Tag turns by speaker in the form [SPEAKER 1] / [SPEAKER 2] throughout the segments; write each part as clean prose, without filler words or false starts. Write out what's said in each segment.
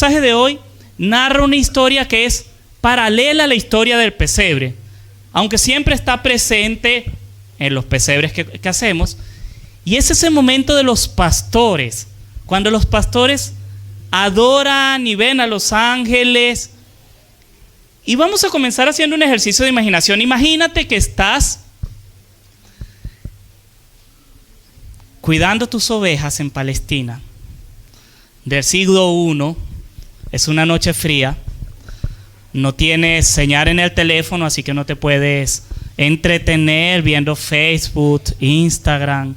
[SPEAKER 1] pasaje de hoy narra una historia que es paralela a la historia del pesebre, aunque siempre está presente en los pesebres que hacemos. Y es ese momento de los pastores, cuando los pastores adoran y ven a los ángeles. Y vamos a comenzar haciendo un ejercicio de imaginación. Imagínate que estás cuidando tus ovejas en Palestina, del siglo I, es una noche fría, no tienes señal en el teléfono, así que no te puedes entretener viendo Facebook, Instagram.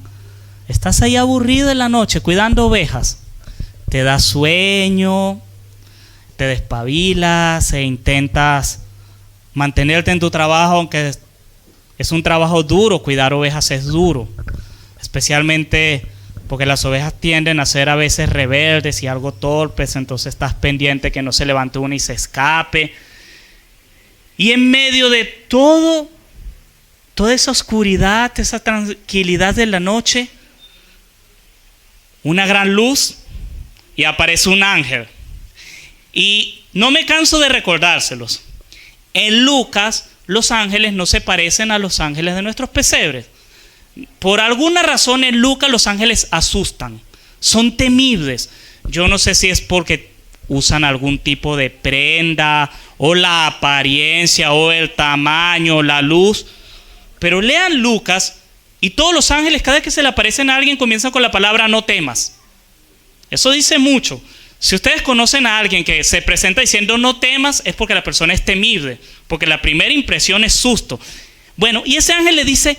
[SPEAKER 1] Estás ahí aburrido en la noche cuidando ovejas. Te da sueño, te despabilas e intentas mantenerte en tu trabajo, aunque es un trabajo duro. Cuidar ovejas es duro, especialmente porque las ovejas tienden a ser a veces rebeldes y algo torpes, entonces estás pendiente que no se levante una y se escape. Y en medio de toda esa oscuridad, esa tranquilidad de la noche, una gran luz y aparece un ángel. Y no me canso de recordárselos. En Lucas, los ángeles no se parecen a los ángeles de nuestros pesebres. Por alguna razón en Lucas los ángeles asustan, son temibles. Yo no sé si es porque usan algún tipo de prenda, o la apariencia, o el tamaño, la luz. Pero lean Lucas y todos los ángeles, cada vez que se le aparecen a alguien, comienzan con la palabra no temas. Eso dice mucho. Si ustedes conocen a alguien que se presenta diciendo no temas, es porque la persona es temible, porque la primera impresión es susto. Bueno, y ese ángel le dice: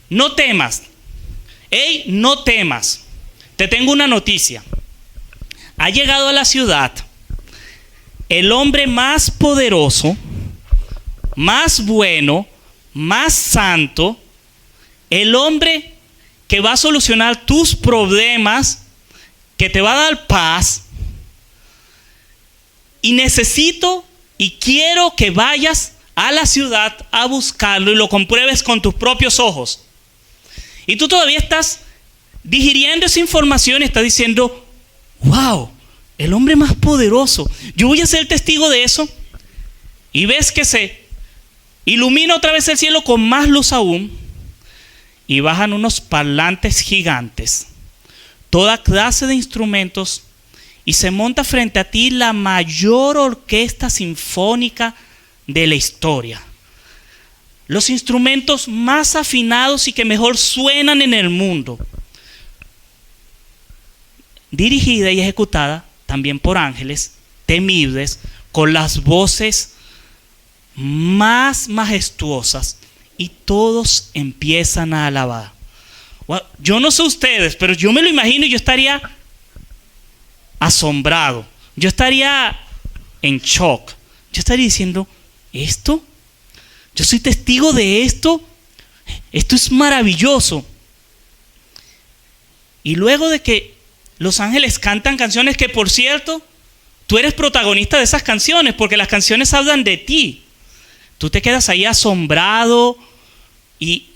[SPEAKER 1] no temas. Hey, no temas. Te tengo una noticia. Ha llegado a la ciudad el hombre más poderoso, más bueno, más santo, el hombre que va a solucionar tus problemas, que te va a dar paz. Y necesito y quiero que vayas a la ciudad a buscarlo y lo compruebes con tus propios ojos. Y tú todavía estás digiriendo esa información y estás diciendo: wow, el hombre más poderoso, yo voy a ser testigo de eso. Y ves que se ilumina otra vez el cielo con más luz aún, y bajan unos parlantes gigantes, toda clase de instrumentos, y se monta frente a ti la mayor orquesta sinfónica de la historia. Los instrumentos más afinados y que mejor suenan en el mundo. Dirigida y ejecutada también por ángeles temibles, con las voces más majestuosas, y todos empiezan a alabar. Well, yo no sé ustedes, pero yo me lo imagino y yo estaría asombrado. Yo estaría en shock. Yo estaría diciendo: ¿esto? Yo soy testigo de esto. Esto es maravilloso. Y luego de que los ángeles cantan canciones que, por cierto, tú eres protagonista de esas canciones, porque las canciones hablan de ti. Tú te quedas ahí asombrado y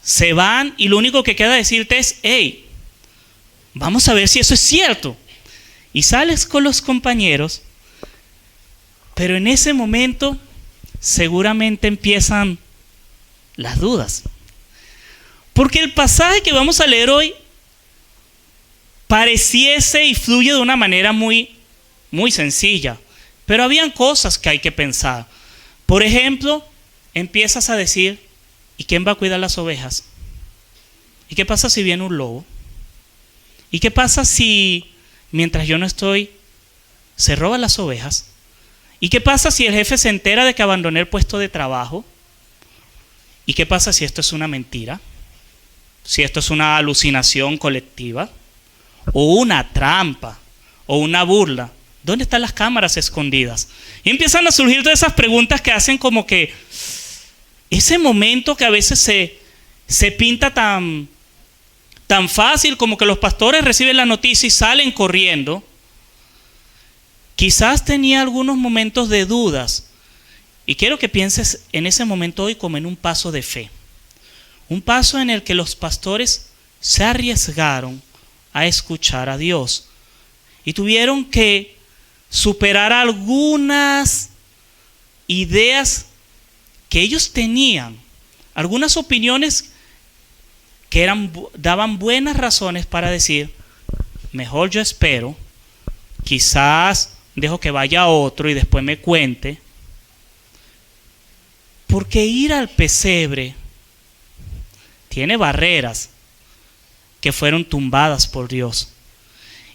[SPEAKER 1] se van, y lo único que queda decirte es: hey, vamos a ver si eso es cierto. Y sales con los compañeros, pero en ese momento seguramente empiezan las dudas. Porque el pasaje que vamos a leer hoy pareciese y fluye de una manera muy sencilla, pero habían cosas que hay que pensar. Por ejemplo, empiezas a decir: ¿y quién va a cuidar las ovejas? ¿Y qué pasa si viene un lobo? ¿Y qué pasa si mientras yo no estoy se roban las ovejas? ¿Y qué pasa si el jefe se entera de que abandoné el puesto de trabajo? ¿Y qué pasa si esto es una mentira? Si esto es una alucinación colectiva, o una trampa, o una burla. ¿Dónde están las cámaras escondidas? Y empiezan a surgir todas esas preguntas que hacen como que ese momento que a veces se pinta tan fácil, como que los pastores reciben la noticia y salen corriendo. Quizás tenía algunos momentos de dudas. Y quiero que pienses en ese momento hoy como en un paso de fe. Un paso en el que los pastores se arriesgaron a escuchar a Dios. Y tuvieron que superar algunas ideas que ellos tenían, algunas opiniones que daban buenas razones para decir, mejor yo espero, quizás dejo que vaya otro y después me cuente, porque ir al pesebre tiene barreras que fueron tumbadas por Dios.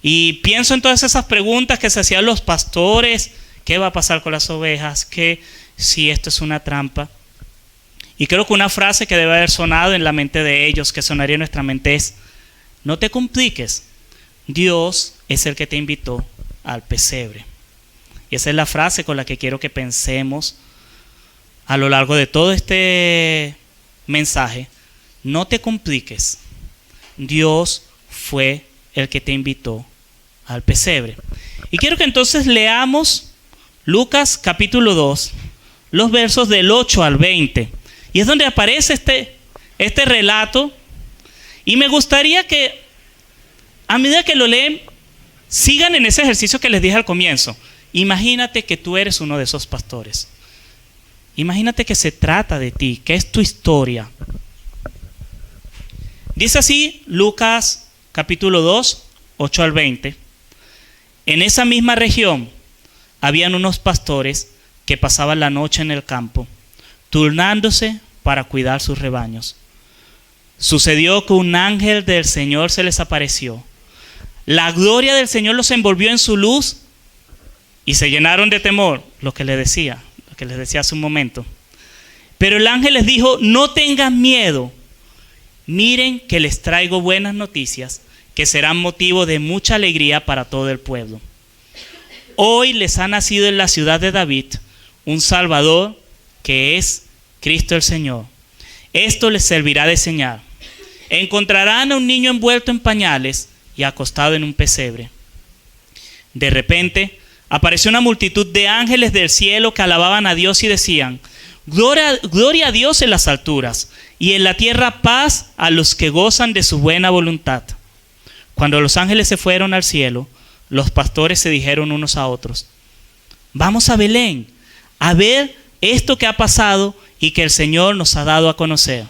[SPEAKER 1] Y pienso en todas esas preguntas que se hacían los pastores, ¿qué va a pasar con las ovejas? ¿Qué si esto es una trampa? Y creo que una frase que debe haber sonado en la mente de ellos, que sonaría en nuestra mente es, no te compliques, Dios es el que te invitó al pesebre. Y esa es la frase con la que quiero que pensemos a lo largo de todo este mensaje. No te compliques, Dios fue el que te invitó al pesebre. Y quiero que entonces leamos Lucas capítulo 2, los versos del 8 al 20. Y es donde aparece este relato. Y me gustaría que, a medida que lo leen, sigan en ese ejercicio que les dije al comienzo. Imagínate que tú eres uno de esos pastores. Imagínate que se trata de ti, que es tu historia. Dice así Lucas capítulo 2, 8 al 20. En esa misma región habían unos pastores que pasaban la noche en el campo, turnándose para cuidar sus rebaños. Sucedió que un ángel del Señor se les apareció. La gloria del Señor los envolvió en su luz y se llenaron de temor, lo que les decía hace un momento. Pero el ángel les dijo, no tengan miedo. Miren que les traigo buenas noticias que serán motivo de mucha alegría para todo el pueblo. Hoy les ha nacido en la ciudad de David un Salvador que es Cristo el Señor. Esto les servirá de señal. Encontrarán a un niño envuelto en pañales y acostado en un pesebre. De repente apareció una multitud de ángeles del cielo que alababan a Dios y decían, gloria a Dios en las alturas y en la tierra paz a los que gozan de su buena voluntad. Cuando los ángeles se fueron al cielo, los pastores se dijeron unos a otros, vamos a Belén a ver esto que ha pasado y que el Señor nos ha dado a conocer.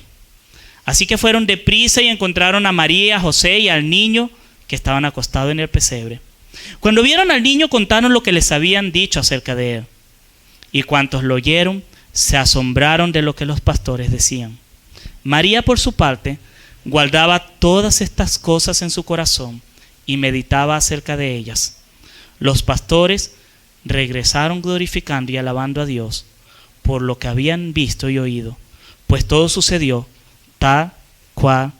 [SPEAKER 1] Así que fueron deprisa y encontraron a María, a José y al niño que estaban acostados en el pesebre. Cuando vieron al niño, contaron lo que les habían dicho acerca de él. Y cuantos lo oyeron, se asombraron de lo que los pastores decían. María, por su parte, guardaba todas estas cosas en su corazón y meditaba acerca de ellas. Los pastores regresaron glorificando y alabando a Dios por lo que habían visto y oído, pues todo sucedió tal cual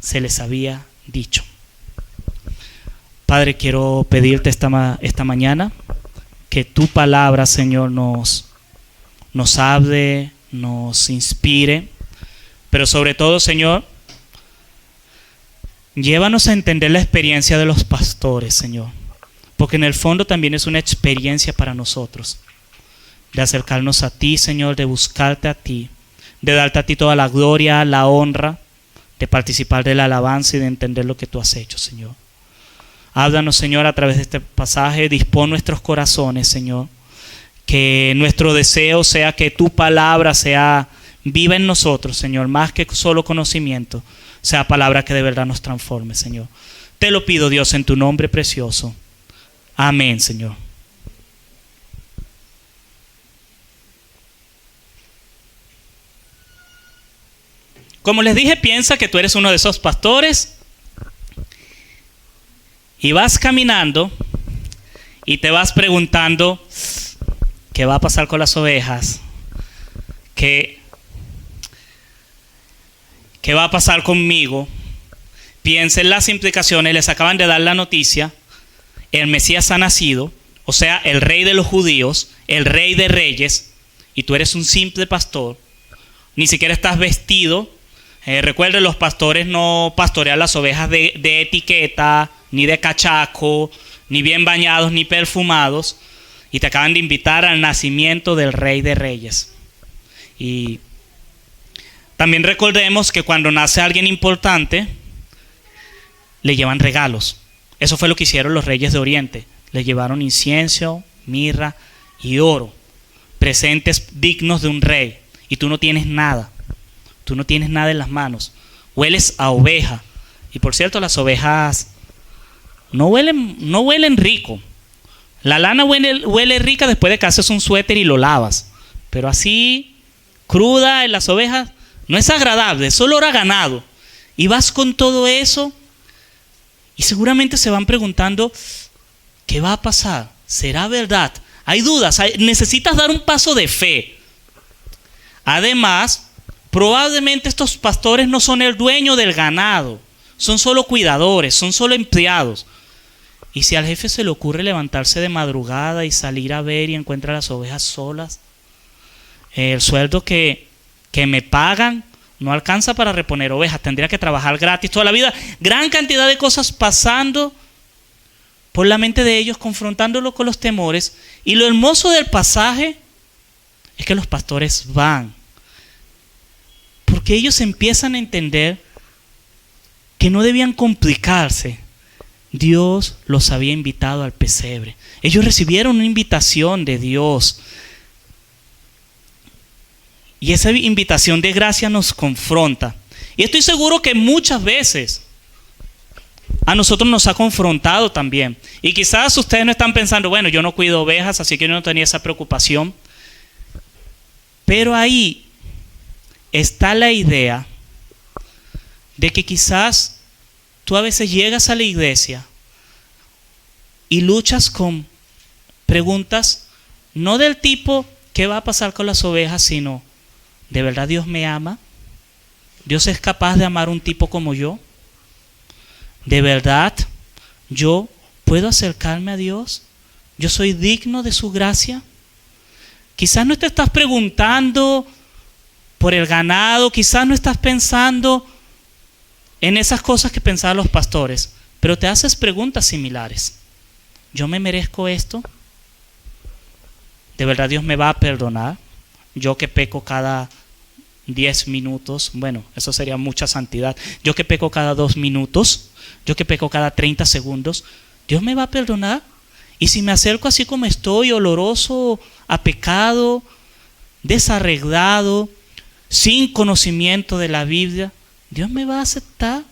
[SPEAKER 1] se les había dicho. Padre, quiero pedirte esta mañana que tu palabra, Señor, nos hable, nos inspire, pero sobre todo, Señor, llévanos a entender la experiencia de los pastores, Señor, porque en el fondo también es una experiencia para nosotros, de acercarnos a ti, Señor, de buscarte a ti, de darte a ti toda la gloria, la honra, de participar de la alabanza y de entender lo que tú has hecho, Señor. Háblanos, Señor, a través de este pasaje, dispón nuestros corazones, Señor, que nuestro deseo sea que tu palabra sea viva en nosotros, Señor, más que solo conocimiento, sea palabra que de verdad nos transforme, Señor. Te lo pido, Dios, en tu nombre precioso. Amén, Señor. Como les dije, piensa que tú eres uno de esos pastores y vas caminando y te vas preguntando qué va a pasar con las ovejas, qué va a pasar conmigo. Piensa en las implicaciones. Les acaban de dar la noticia, el Mesías ha nacido, o sea, el rey de los judíos, el rey de reyes, y tú eres un simple pastor, ni siquiera estás vestido. Recuerden, los pastores no pastorean las ovejas de etiqueta, ni de cachaco, ni bien bañados, ni perfumados. Y te acaban de invitar al nacimiento del Rey de Reyes. Y también recordemos que cuando nace alguien importante, le llevan regalos. Eso fue lo que hicieron los reyes de Oriente. Le llevaron incienso, mirra y oro, presentes dignos de un rey. Y tú no tienes nada. Tú no tienes nada en las manos. Hueles a oveja. Y por cierto, las ovejas no huelen rico. La lana huele rica después de que haces un suéter y lo lavas. Pero así, cruda en las ovejas, no es agradable, es olor a ganado. Y vas con todo eso y seguramente se van preguntando, ¿qué va a pasar? ¿Será verdad? Hay dudas, necesitas dar un paso de fe. Además, probablemente estos pastores no son el dueño del ganado, son solo cuidadores, son solo empleados. Y si al jefe se le ocurre levantarse de madrugada y salir a ver y encuentra las ovejas solas, el sueldo que me pagan no alcanza para reponer ovejas, tendría que trabajar gratis toda la vida. Gran cantidad de cosas pasando por la mente de ellos, confrontándolo con los temores. Y lo hermoso del pasaje es que los pastores van, porque ellos empiezan a entender que no debían complicarse. Dios los había invitado al pesebre. Ellos recibieron una invitación de Dios. Y esa invitación de gracia nos confronta. Y estoy seguro que muchas veces a nosotros nos ha confrontado también. Y quizás ustedes no están pensando, bueno, yo no cuido ovejas, así que yo no tenía esa preocupación. Pero ahí está la idea de que quizás tú a veces llegas a la iglesia y luchas con preguntas no del tipo ¿qué va a pasar con las ovejas?, sino ¿de verdad Dios me ama? ¿Dios es capaz de amar a un tipo como yo? ¿De verdad yo puedo acercarme a Dios? ¿Yo soy digno de su gracia? Quizás no te estás preguntando por el ganado, quizás no estás pensando en esas cosas que pensaban los pastores, pero te haces preguntas similares. ¿Yo me merezco esto? ¿De verdad Dios me va a perdonar? Yo que peco cada 10 minutos, bueno, eso sería mucha santidad. Yo que peco cada 2 minutos, yo que peco cada 30 segundos, ¿Dios me va a perdonar? Y si me acerco así como estoy, oloroso a pecado, desarreglado, sin conocimiento de la Biblia, ¿Dios me va a aceptar?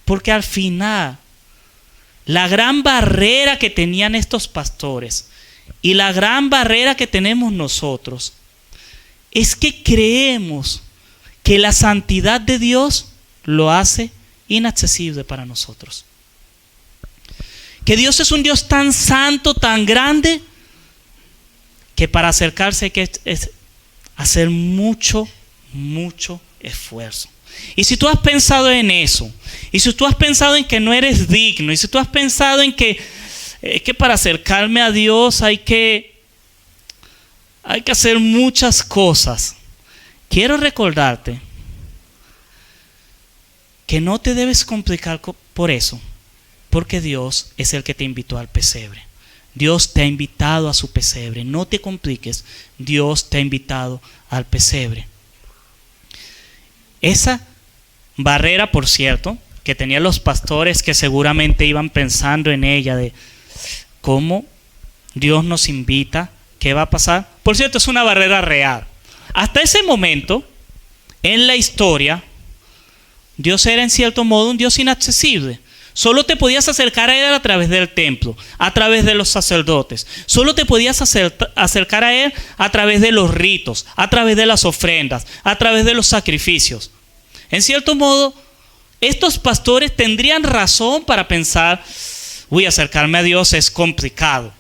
[SPEAKER 1] Porque al final, la gran barrera que tenían estos pastores y la gran barrera que tenemos nosotros es que creemos que la santidad de Dios lo hace inaccesible para nosotros. Que Dios es un Dios tan santo, tan grande, que para acercarse hay que hacer mucho esfuerzo. Y si tú has pensado en eso, y si tú has pensado en que no eres digno, y si tú has pensado en que para acercarme a Dios hay que hacer muchas cosas, quiero recordarte que no te debes complicar por eso, porque Dios es el que te invitó al pesebre. Dios te ha invitado a su pesebre. No te compliques. Dios te ha invitado al pesebre. Esa barrera, por cierto, que tenían los pastores, que seguramente iban pensando en ella, de cómo Dios nos invita, qué va a pasar. Por cierto, es una barrera real. Hasta ese momento, en la historia, Dios era en cierto modo un Dios inaccesible. Solo te podías acercar a Él a través del templo, a través de los sacerdotes. Solo te podías acercar a Él a través de los ritos, a través de las ofrendas, a través de los sacrificios. En cierto modo, estos pastores tendrían razón para pensar, acercarme a Dios es complicado.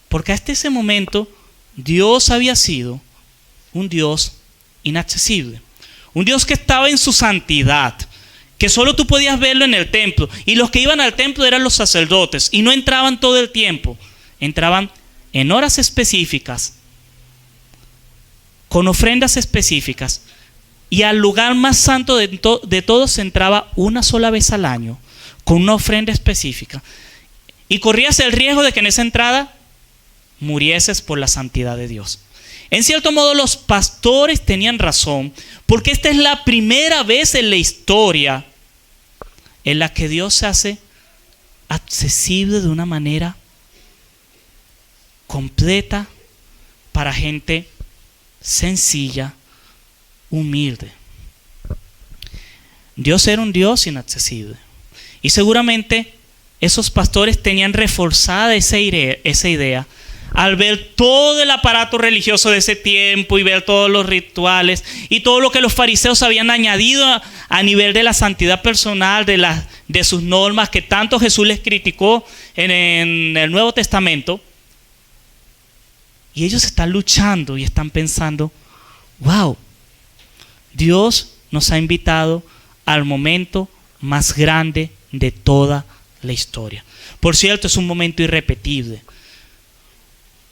[SPEAKER 1] Porque hasta ese momento, Dios había sido un Dios inaccesible. Un Dios que estaba en su santidad, que solo tú podías verlo en el templo. Y los que iban al templo eran los sacerdotes. Y no entraban todo el tiempo. Entraban en horas específicas, con ofrendas específicas. Y al lugar más santo de todos se entraba una sola vez al año, con una ofrenda específica. Y corrías el riesgo de que en esa entrada murieses por la santidad de Dios. En cierto modo, los pastores tenían razón, porque esta es la primera vez en la historia en la que Dios se hace accesible de una manera completa para gente sencilla, humilde. Dios era un Dios inaccesible. Y seguramente esos pastores tenían reforzada esa idea al ver todo el aparato religioso de ese tiempo y ver todos los rituales y todo lo que los fariseos habían añadido a nivel de la santidad personal, de sus normas que tanto Jesús les criticó en el Nuevo Testamento. Y ellos están luchando y están pensando, wow, Dios nos ha invitado al momento más grande de toda la historia. Por cierto, es un momento irrepetible,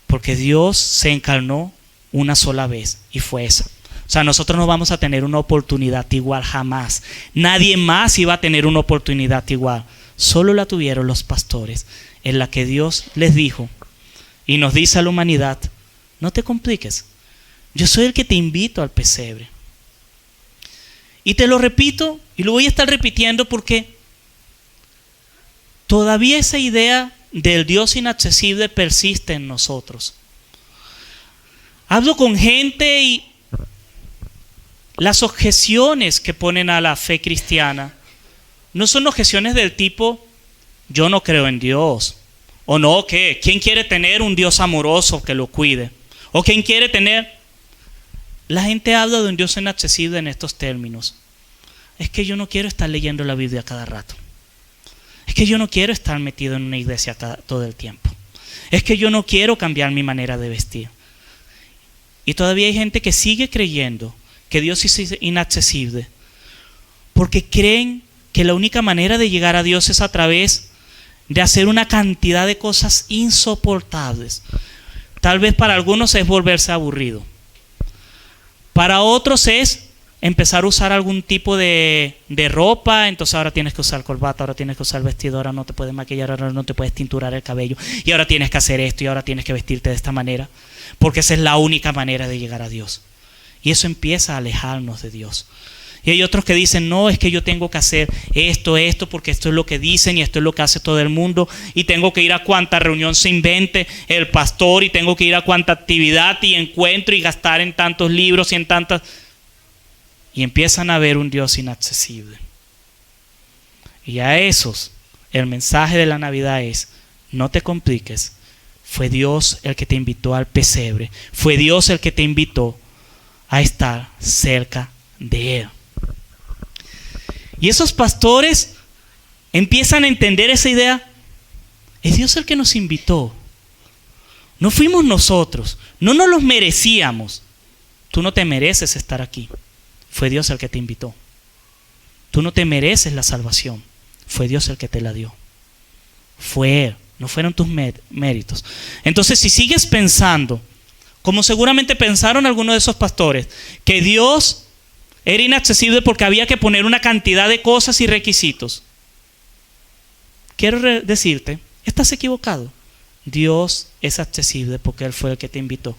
[SPEAKER 1] porque Dios se encarnó una sola vez y fue esa. O sea, nosotros no vamos a tener una oportunidad igual jamás. Nadie más iba a tener una oportunidad igual. Solo la tuvieron los pastores, en la que Dios les dijo y nos dice a la humanidad, no te compliques, yo soy el que te invito al pesebre. Y te lo repito y lo voy a estar repitiendo porque todavía esa idea del Dios inaccesible persiste en nosotros. Hablo con gente y las objeciones que ponen a la fe cristiana no son objeciones del tipo, yo no creo en Dios. O no, ¿qué? ¿Quién quiere tener un Dios amoroso que lo cuide? ¿O quién quiere tener? La gente habla de un Dios inaccesible en estos términos. Es que yo no quiero estar leyendo la Biblia cada rato. Es que yo no quiero estar metido en una iglesia todo el tiempo. Es que yo no quiero cambiar mi manera de vestir. Y todavía hay gente que sigue creyendo que Dios es inaccesible porque creen que la única manera de llegar a Dios es a través de hacer una cantidad de cosas insoportables. Tal vez para algunos es volverse aburrido. Para otros es empezar a usar algún tipo de ropa, entonces ahora tienes que usar corbata, ahora tienes que usar vestido, ahora no te puedes maquillar, ahora no te puedes tinturar el cabello, y ahora tienes que hacer esto, y ahora tienes que vestirte de esta manera, porque esa es la única manera de llegar a Dios. Y eso empieza a alejarnos de Dios. Y hay otros que dicen, no, es que yo tengo que hacer esto, porque esto es lo que dicen y esto es lo que hace todo el mundo, y tengo que ir a cuanta reunión se invente el pastor, y tengo que ir a cuanta actividad y encuentro y gastar en tantos libros y en tantas... Y empiezan a ver un Dios inaccesible. Y a esos, el mensaje de la Navidad es, no te compliques, fue Dios el que te invitó al pesebre, fue Dios el que te invitó a estar cerca de Él. Y esos pastores empiezan a entender esa idea, es Dios el que nos invitó, no fuimos nosotros, no nos los merecíamos, tú no te mereces estar aquí. Fue Dios el que te invitó. Tú no te mereces la salvación. Fue Dios el que te la dio. Fue Él, no fueron tus méritos. Entonces, si sigues pensando, como seguramente pensaron algunos de esos pastores, que Dios era inaccesible porque había que poner una cantidad de cosas y requisitos, quiero decirte, estás equivocado. Dios es accesible porque Él fue el que te invitó.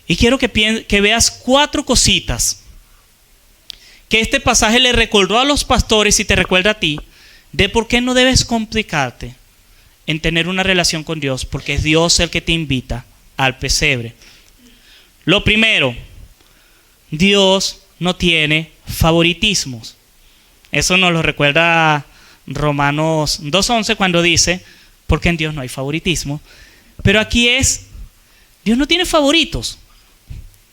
[SPEAKER 1] Y quiero que veas 4 cositas que este pasaje le recordó a los pastores y te recuerda a ti de por qué no debes complicarte en tener una relación con Dios, porque es Dios el que te invita al pesebre. Lo primero, Dios no tiene favoritismos. Eso nos lo recuerda Romanos 2:11 cuando dice, porque en Dios no hay favoritismo. Pero aquí es, Dios no tiene favoritos.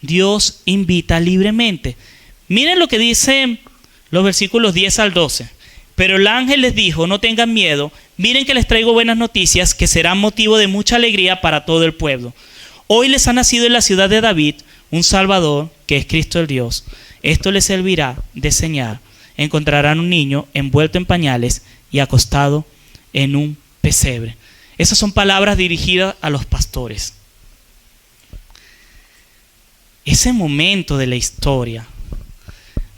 [SPEAKER 1] Dios invita libremente. Miren lo que dicen los versículos 10 al 12. Pero el ángel les dijo, no tengan miedo, miren que les traigo buenas noticias que serán motivo de mucha alegría para todo el pueblo. Hoy les ha nacido en la ciudad de David un Salvador, que es Cristo el Dios. Esto les servirá de señal. Encontrarán un niño envuelto en pañales y acostado en un pesebre. Esas son palabras dirigidas a los pastores. Ese momento de la historia,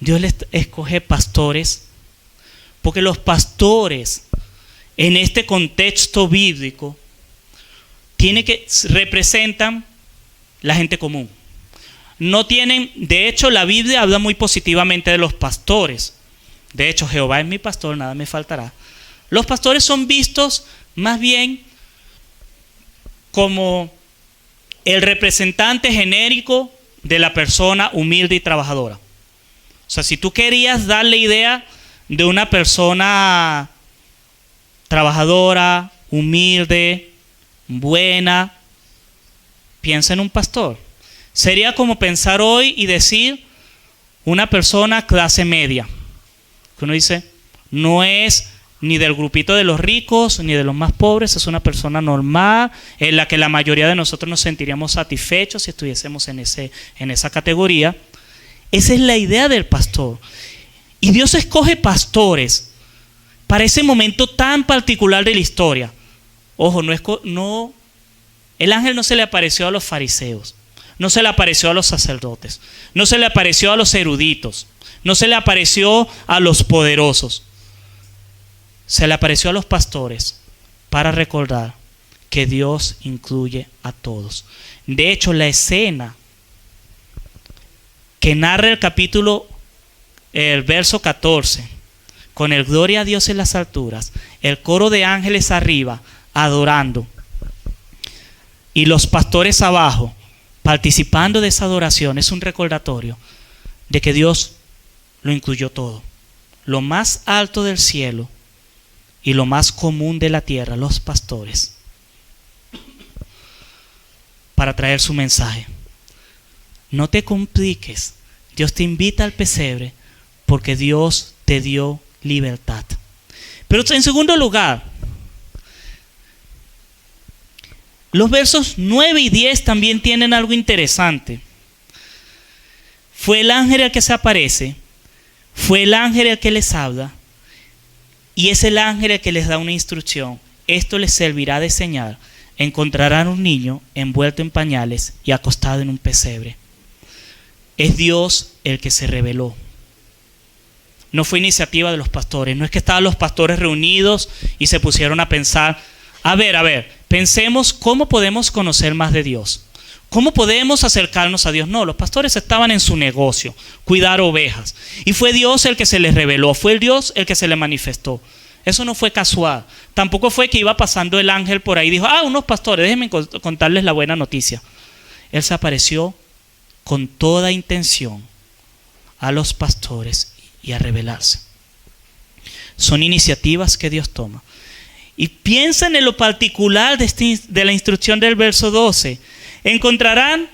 [SPEAKER 1] Dios les escoge pastores, porque los pastores en este contexto bíblico representan la gente común. No tienen, de hecho la Biblia habla muy positivamente de los pastores. De hecho, Jehová es mi pastor, nada me faltará. Los pastores son vistos más bien como el representante genérico de la persona humilde y trabajadora. O sea, si tú querías darle idea de una persona trabajadora, humilde, buena, piensa en un pastor. Sería como pensar hoy y decir una persona clase media. Que uno dice, no es ni del grupito de los ricos, ni de los más pobres, es una persona normal, en la que la mayoría de nosotros nos sentiríamos satisfechos si estuviésemos en esa categoría. Esa es la idea del pastor. Y Dios escoge pastores para ese momento tan particular de la historia. Ojo, el ángel no se le apareció a los fariseos, no se le apareció a los sacerdotes, no se le apareció a los eruditos, no se le apareció a los poderosos. Se le apareció a los pastores para recordar que Dios incluye a todos. De hecho, la escena que narra el verso 14, con el gloria a Dios en las alturas, el coro de ángeles arriba adorando y los pastores abajo participando de esa adoración, es un recordatorio de que Dios lo incluyó todo. Lo más alto del cielo y lo más común de la tierra, los pastores, para traer su mensaje. No te compliques. Dios te invita al pesebre porque Dios te dio libertad. Pero en segundo lugar, los versos 9 y 10 también tienen algo interesante. Fue el ángel el que se aparece, fue el ángel el que les habla, y es el ángel el que les da una instrucción. Esto les servirá de señal. Encontrarán un niño envuelto en pañales y acostado en un pesebre. Es Dios el que se reveló. No fue iniciativa de los pastores. No es que estaban los pastores reunidos y se pusieron a pensar, a ver, pensemos cómo podemos conocer más de Dios. ¿Cómo podemos acercarnos a Dios? No, los pastores estaban en su negocio, cuidar ovejas. Y fue Dios el que se les reveló, fue el Dios el que se les manifestó. Eso no fue casual. Tampoco fue que iba pasando el ángel por ahí y dijo, unos pastores, déjenme contarles la buena noticia. Él se apareció con toda intención a los pastores y a revelarse. Son iniciativas que Dios toma. Y piensen en lo particular de la instrucción del verso 12. Encontrarán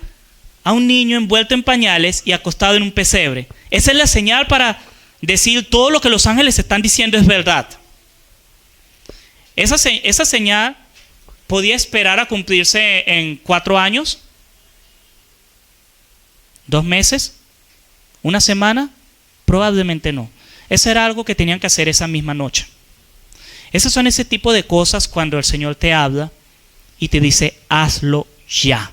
[SPEAKER 1] a un niño envuelto en pañales y acostado en un pesebre. Esa es la señal para decir todo lo que los ángeles están diciendo es verdad. Esa señal podía esperar a cumplirse en 4 años, 2 meses, 1 semana, probablemente no. Eso era algo que tenían que hacer esa misma noche. Esas son ese tipo de cosas cuando el Señor te habla y te dice, hazlo ya.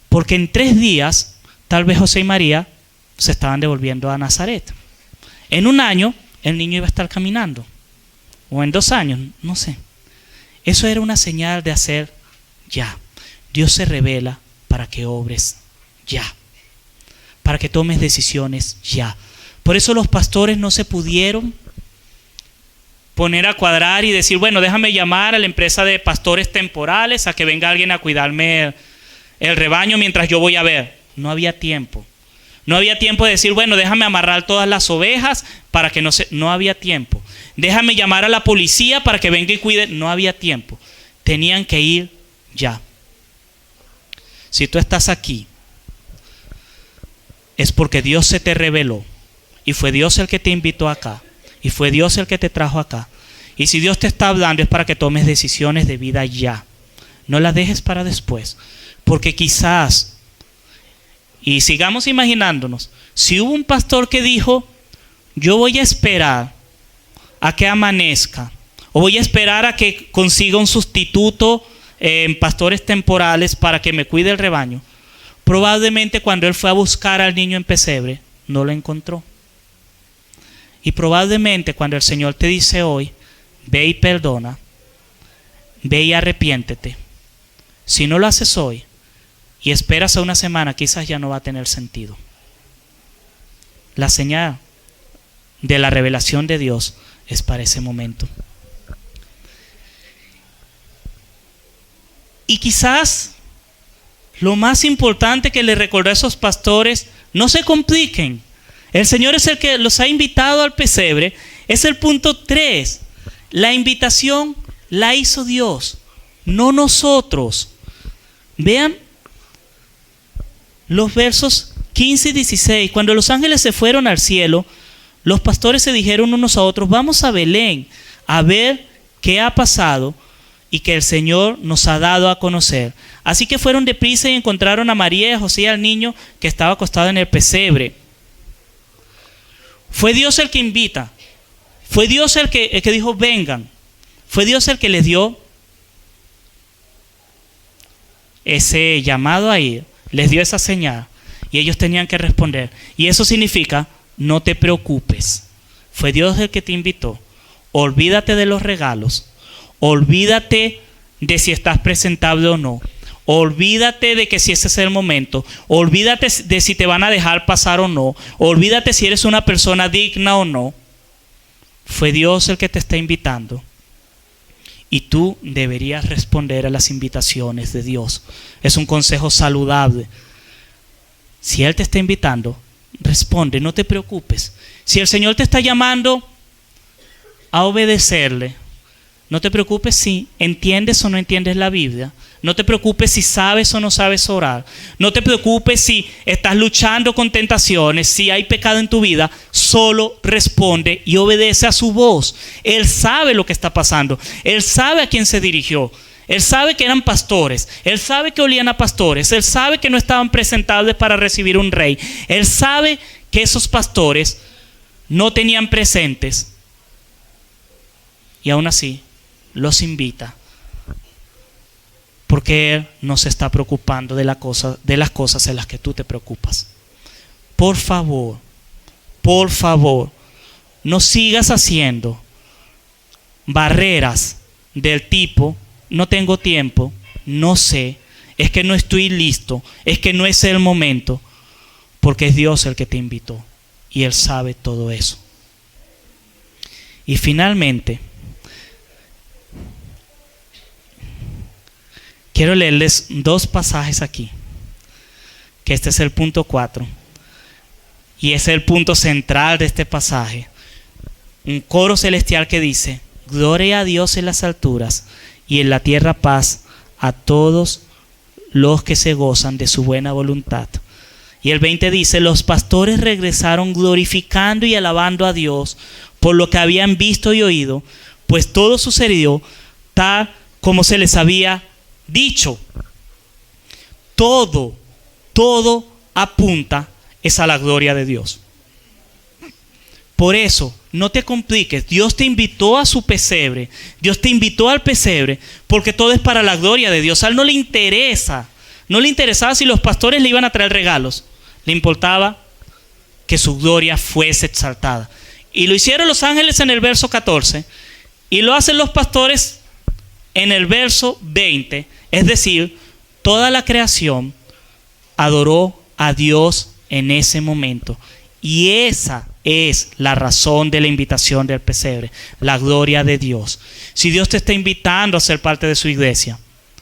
[SPEAKER 1] Porque en 3 días, tal vez José y María se estaban devolviendo a Nazaret. En 1 año, el niño iba a estar caminando. O en 2 años, no sé. Eso era una señal de hacer ya. Dios se revela para que obres ya. Para que tomes decisiones ya. Por eso los pastores no se pudieron poner a cuadrar y decir, bueno, déjame llamar a la empresa de pastores temporales a que venga alguien a cuidarme el rebaño mientras yo voy a ver. No había tiempo. No había tiempo de decir, bueno, déjame amarrar todas las ovejas para que no había tiempo. Déjame llamar a la policía para que venga y cuide. No había tiempo. Tenían que ir ya. Si tú estás aquí, es porque Dios se te reveló. Y fue Dios el que te invitó acá. Y fue Dios el que te trajo acá. Y si Dios te está hablando es para que tomes decisiones de vida ya. No las dejes para después. Porque quizás, y sigamos imaginándonos, si hubo un pastor que dijo, yo voy a esperar a que amanezca, o voy a esperar a que consiga un sustituto en pastores temporales para que me cuide el rebaño, probablemente cuando él fue a buscar al niño en pesebre, no lo encontró. Y probablemente cuando el Señor te dice hoy, ve y perdona, ve y arrepiéntete, si no lo haces hoy y esperas a 1 semana, quizás ya no va a tener sentido. La señal de la revelación de Dios es para ese momento. Y quizás Lo más importante que le recordó a esos pastores: no se compliquen. El Señor es el que los ha invitado al pesebre. Es el punto 3. La invitación la hizo Dios, no nosotros. Vean los versos 15 y 16. Cuando los ángeles se fueron al cielo, los pastores se dijeron unos a otros: vamos a Belén a ver qué ha pasado y que el Señor nos ha dado a conocer. Así que fueron deprisa y encontraron a María y a José y al niño que estaba acostado en el pesebre. Fue Dios el que invita. Fue Dios el que dijo: vengan. Fue Dios el que les dio ese llamado a ir. Les dio esa señal. Y ellos tenían que responder. Y eso significa: no te preocupes. Fue Dios el que te invitó. Olvídate de los regalos. Olvídate de si estás presentable o no. Olvídate de que si ese es el momento. Olvídate de si te van a dejar pasar o no. Olvídate si eres una persona digna o no. Fue Dios el que te está invitando. Y tú deberías responder a las invitaciones de Dios. Es un consejo saludable. Si Él te está invitando, responde, no te preocupes. Si el Señor te está llamando a obedecerle, no te preocupes si entiendes o no entiendes la Biblia. No te preocupes si sabes o no sabes orar. No te preocupes si estás luchando con tentaciones, si hay pecado en tu vida. Solo responde y obedece a su voz. Él sabe lo que está pasando. Él sabe a quién se dirigió. Él sabe que eran pastores. Él sabe que olían a pastores. Él sabe que no estaban presentables para recibir un rey. Él sabe que esos pastores no tenían presentes. Y aún así los invita, porque Él no se está preocupando de las cosas en las que tú te preocupas. Por favor, no sigas haciendo barreras del tipo: no tengo tiempo, no sé, es que no estoy listo, es que no es el momento, porque es Dios el que te invitó y Él sabe todo eso. Y finalmente, quiero leerles 2 pasajes aquí, que este es el punto 4 y es el punto central de este pasaje. Un coro celestial que dice: gloria a Dios en las alturas y en la tierra paz a todos los que se gozan de su buena voluntad. Y el 20 dice: los pastores regresaron glorificando y alabando a Dios por lo que habían visto y oído, pues todo sucedió tal como se les había dicho. Todo apunta es a la gloria de Dios. Por eso, no te compliques. Dios te invitó a su pesebre. Dios te invitó al pesebre porque todo es para la gloria de Dios. A Él no le interesa. No le interesaba si los pastores le iban a traer regalos. Le importaba que su gloria fuese exaltada. Y lo hicieron los ángeles en el verso 14. Y lo hacen los pastores en el verso 20. Es decir, toda la creación adoró a Dios en ese momento. Y esa es la razón de la invitación del pesebre, la gloria de Dios. Si Dios te está invitando a ser parte de su iglesia,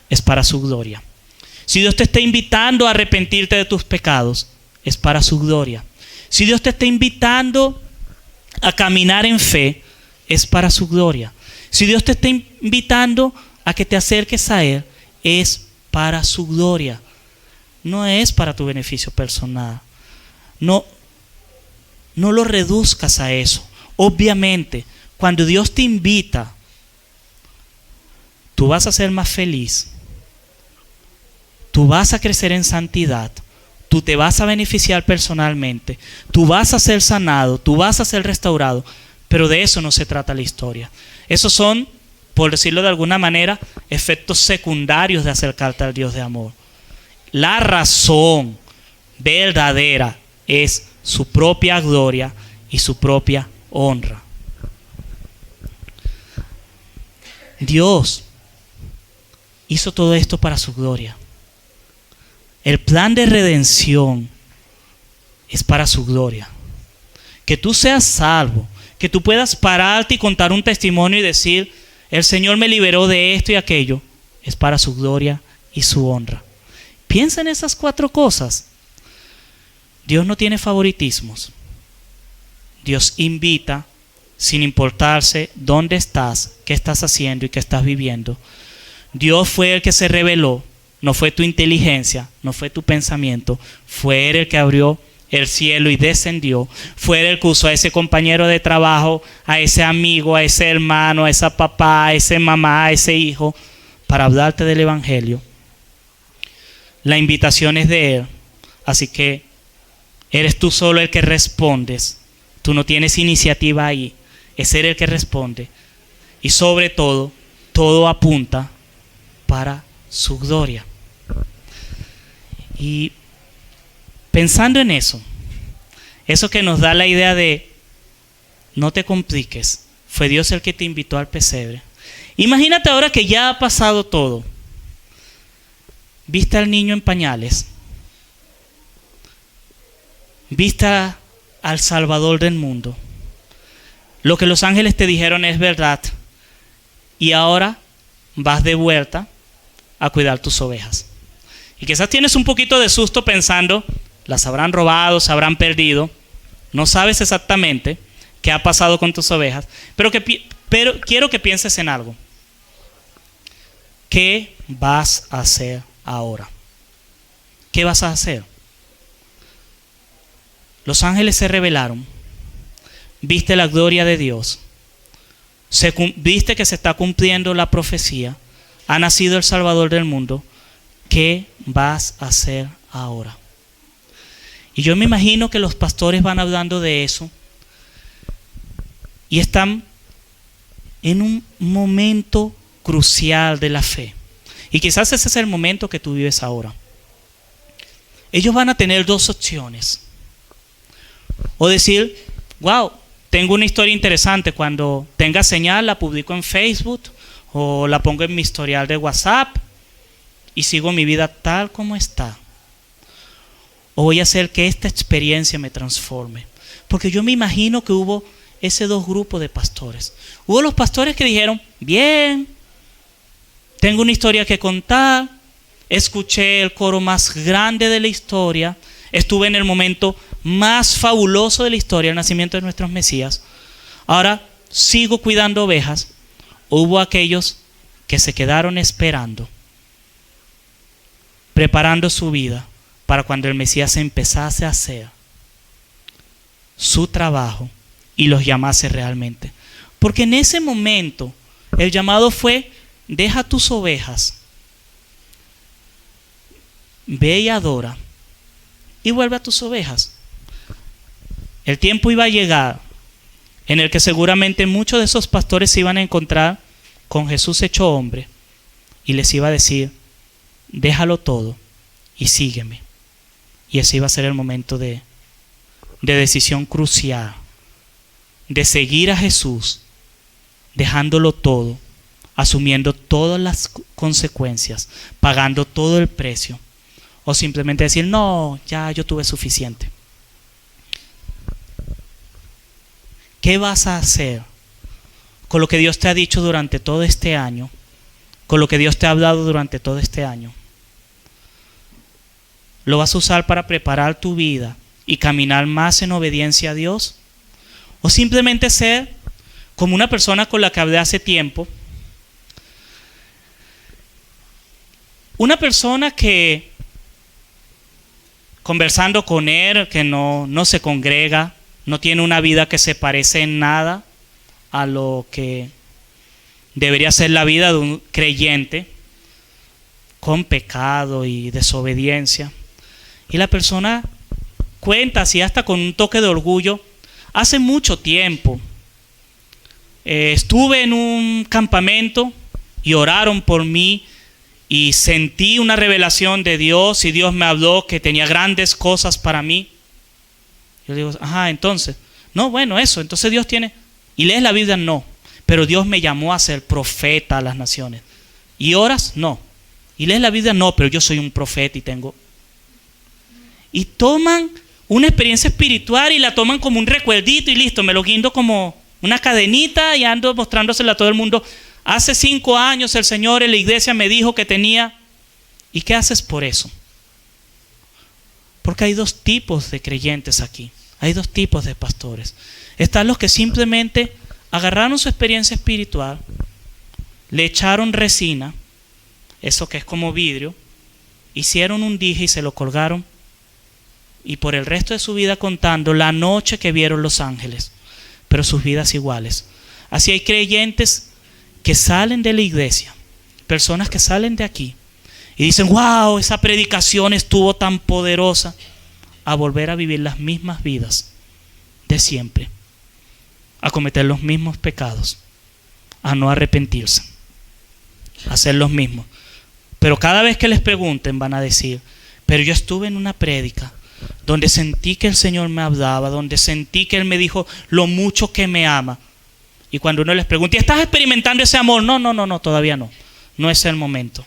[SPEAKER 1] es para su gloria. Si Dios te está invitando a arrepentirte de tus pecados, es para su gloria. Si Dios te está invitando a caminar en fe, es para su gloria. Si Dios te está invitando a que te acerques a Él, es para su gloria. No es para tu beneficio personal. No lo reduzcas a eso. Obviamente, cuando Dios te invita, tú vas a ser más feliz. Tú vas a crecer en santidad. Tú te vas a beneficiar personalmente. Tú vas a ser sanado. Tú vas a ser restaurado. Pero de eso no se trata la historia. Esos son, por decirlo de alguna manera, efectos secundarios de acercarte al Dios de amor. La razón verdadera es su propia gloria y su propia honra. Dios hizo todo esto para su gloria. El plan de redención es para su gloria. Que tú seas salvo, que tú puedas pararte y contar un testimonio y decir: el Señor me liberó de esto y aquello, es para su gloria y su honra. Piensa en esas 4 cosas. Dios no tiene favoritismos. Dios invita sin importarse dónde estás, qué estás haciendo y qué estás viviendo. Dios fue el que se reveló, no fue tu inteligencia, no fue tu pensamiento, fue Él el que abrió el cielo y descendió, fue Él el que usó a ese compañero de trabajo, a ese amigo, a ese hermano, a esa papá, a ese mamá, a ese hijo, para hablarte del Evangelio. La invitación es de Él, así que eres tú solo el que respondes, tú no tienes iniciativa ahí, es Él el que responde, y sobre todo, todo apunta para su gloria. Y pensando en eso que nos da la idea de no te compliques, fue Dios el que te invitó al pesebre. Imagínate ahora que ya ha pasado todo. Viste al niño en pañales, viste al Salvador del mundo. Lo que los ángeles te dijeron es verdad, y ahora vas de vuelta a cuidar tus ovejas. Y quizás tienes un poquito de susto pensando, las habrán robado, se habrán perdido. No sabes exactamente qué ha pasado con tus ovejas, pero quiero que pienses en algo. ¿Qué vas a hacer ahora? ¿Qué vas a hacer? Los ángeles se revelaron. Viste la gloria de Dios. Viste que se está cumpliendo la profecía. Ha nacido el Salvador del mundo. ¿Qué vas a hacer ahora? Y yo me imagino que los pastores van hablando de eso y están en un momento crucial de la fe. Y quizás ese es el momento que tú vives ahora. Ellos van a tener 2 opciones. O decir, wow, tengo una historia interesante, cuando tenga señal la publico en Facebook o la pongo en mi historial de WhatsApp y sigo mi vida tal como está. O voy a hacer que esta experiencia me transforme. Porque yo me imagino que hubo ese 2 grupos de pastores. Hubo los pastores que dijeron, bien, tengo una historia que contar, escuché el coro más grande de la historia, estuve en el momento más fabuloso de la historia, el nacimiento de nuestros Mesías. Ahora sigo cuidando ovejas. Hubo aquellos que se quedaron esperando, preparando su vida para cuando el Mesías empezase a hacer su trabajo y los llamase realmente. Porque en ese momento el llamado fue, deja tus ovejas, ve y adora y vuelve a tus ovejas. El tiempo iba a llegar en el que seguramente muchos de esos pastores se iban a encontrar con Jesús hecho hombre y les iba a decir, déjalo todo y sígueme. Y ese iba a ser el momento de decisión crucial, de seguir a Jesús, dejándolo todo, asumiendo todas las consecuencias, pagando todo el precio, o simplemente decir, no, ya yo tuve suficiente. ¿Qué vas a hacer con lo que Dios te ha dicho durante todo este año? Con lo que Dios te ha hablado durante todo este año. ¿Lo vas a usar para preparar tu vida y caminar más en obediencia a Dios? ¿O simplemente ser como una persona con la que hablé hace tiempo? Una persona que, conversando con él, que no se congrega, no tiene una vida que se parece en nada a lo que debería ser la vida de un creyente, con pecado y desobediencia. Y la persona cuenta, así hasta con un toque de orgullo, hace mucho tiempo estuve en un campamento y oraron por mí y sentí una revelación de Dios y Dios me habló que tenía grandes cosas para mí. Yo digo, ajá, entonces, no, bueno, eso, entonces Dios tiene, y lees la Biblia, no, pero Dios me llamó a ser profeta a las naciones. ¿Y oras? No. ¿Y lees la Biblia? No, pero yo soy un profeta y tengo. Y toman una experiencia espiritual y la toman como un recuerdito y listo, me lo guindo como una cadenita y ando mostrándosela a todo el mundo. Hace 5 años el Señor en la iglesia me dijo que tenía. ¿Y qué haces por eso? Porque hay dos tipos de creyentes aquí. Hay dos tipos de pastores. Están los que simplemente agarraron su experiencia espiritual, le echaron resina, eso que es como vidrio, hicieron un dije y se lo colgaron, y por el resto de su vida contando la noche que vieron los ángeles, pero sus vidas iguales. Así hay creyentes que salen de la iglesia, personas que salen de aquí y dicen, wow, esa predicación estuvo tan poderosa, a volver a vivir las mismas vidas de siempre, a cometer los mismos pecados, a no arrepentirse, a hacer los mismos. Pero cada vez que les pregunten van a decir, pero yo estuve en una prédica donde sentí que el Señor me hablaba, donde sentí que Él me dijo lo mucho que me ama. Y cuando uno les pregunta, ¿y estás experimentando ese amor? No, todavía no. No es el momento.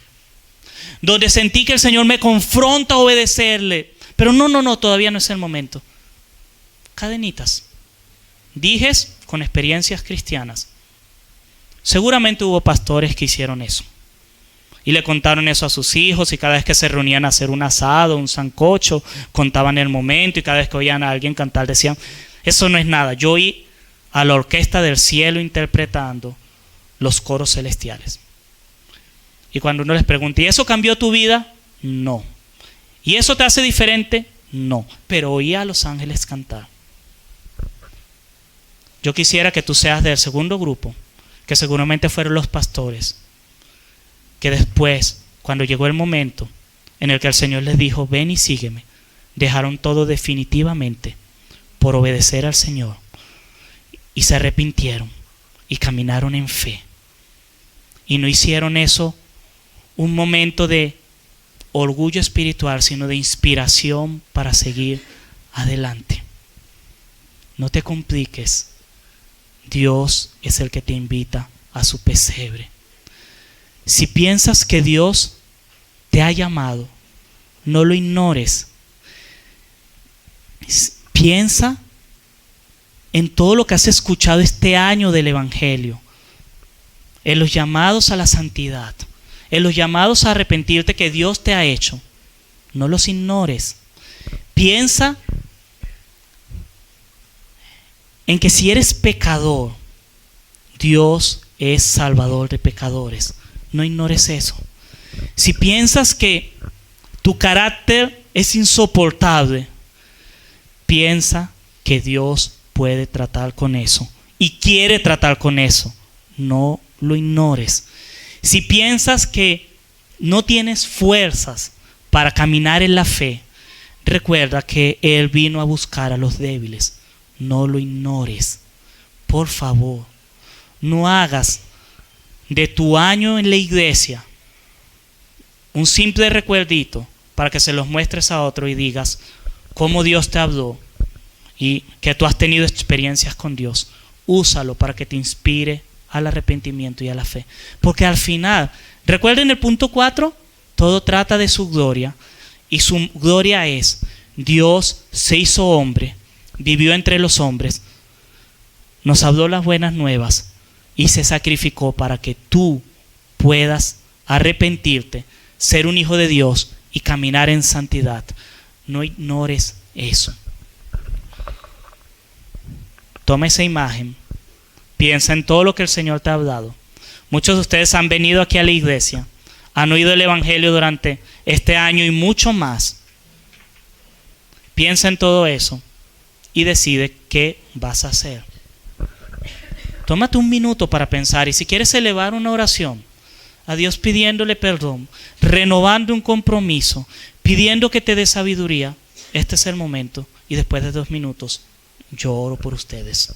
[SPEAKER 1] Donde sentí que el Señor me confronta a obedecerle, pero no, todavía no es el momento. Cadenitas. Dijes con experiencias cristianas. Seguramente hubo pastores que hicieron eso. Y le contaron eso a sus hijos, y cada vez que se reunían a hacer un asado, un sancocho, contaban el momento, y cada vez que oían a alguien cantar decían, eso no es nada. Yo oí a la orquesta del cielo interpretando los coros celestiales. Y cuando uno les pregunta, ¿y eso cambió tu vida? No. ¿Y eso te hace diferente? No. Pero oía a los ángeles cantar. Yo quisiera que tú seas del segundo grupo, que seguramente fueron los pastores, que después, cuando llegó el momento en el que el Señor les dijo, ven y sígueme, dejaron todo definitivamente por obedecer al Señor y se arrepintieron y caminaron en fe. Y no hicieron eso un momento de orgullo espiritual, sino de inspiración para seguir adelante. No te compliques. Dios es el que te invita a su pesebre. Si piensas que Dios te ha llamado, no lo ignores. Piensa en todo lo que has escuchado este año del Evangelio, en los llamados a la santidad, en los llamados a arrepentirte que Dios te ha hecho. No los ignores. Piensa en que si eres pecador, Dios es salvador de pecadores. No ignores eso. Si piensas que tu carácter es insoportable, piensa que Dios puede tratar con eso y quiere tratar con eso. No lo ignores. Si piensas que no tienes fuerzas para caminar en la fe, recuerda que Él vino a buscar a los débiles. No lo ignores. Por favor, no hagas de tu año en la iglesia un simple recuerdito para que se los muestres a otro y digas cómo Dios te habló y que tú has tenido experiencias con Dios. Úsalo para que te inspire al arrepentimiento y a la fe. Porque al final, recuerden el punto 4, todo trata de su gloria. Y su gloria es, Dios se hizo hombre, vivió entre los hombres, nos habló las buenas nuevas y se sacrificó para que tú puedas arrepentirte, ser un hijo de Dios y caminar en santidad. No ignores eso. Toma esa imagen. Piensa en todo lo que el Señor te ha hablado. Muchos de ustedes han venido aquí a la iglesia, han oído el Evangelio durante este año y mucho más. Piensa en todo eso y decide qué vas a hacer. Tómate un minuto para pensar, y si quieres elevar una oración a Dios pidiéndole perdón, renovando un compromiso, pidiendo que te dé sabiduría, este es el momento. Y después de 2 minutos yo oro por ustedes.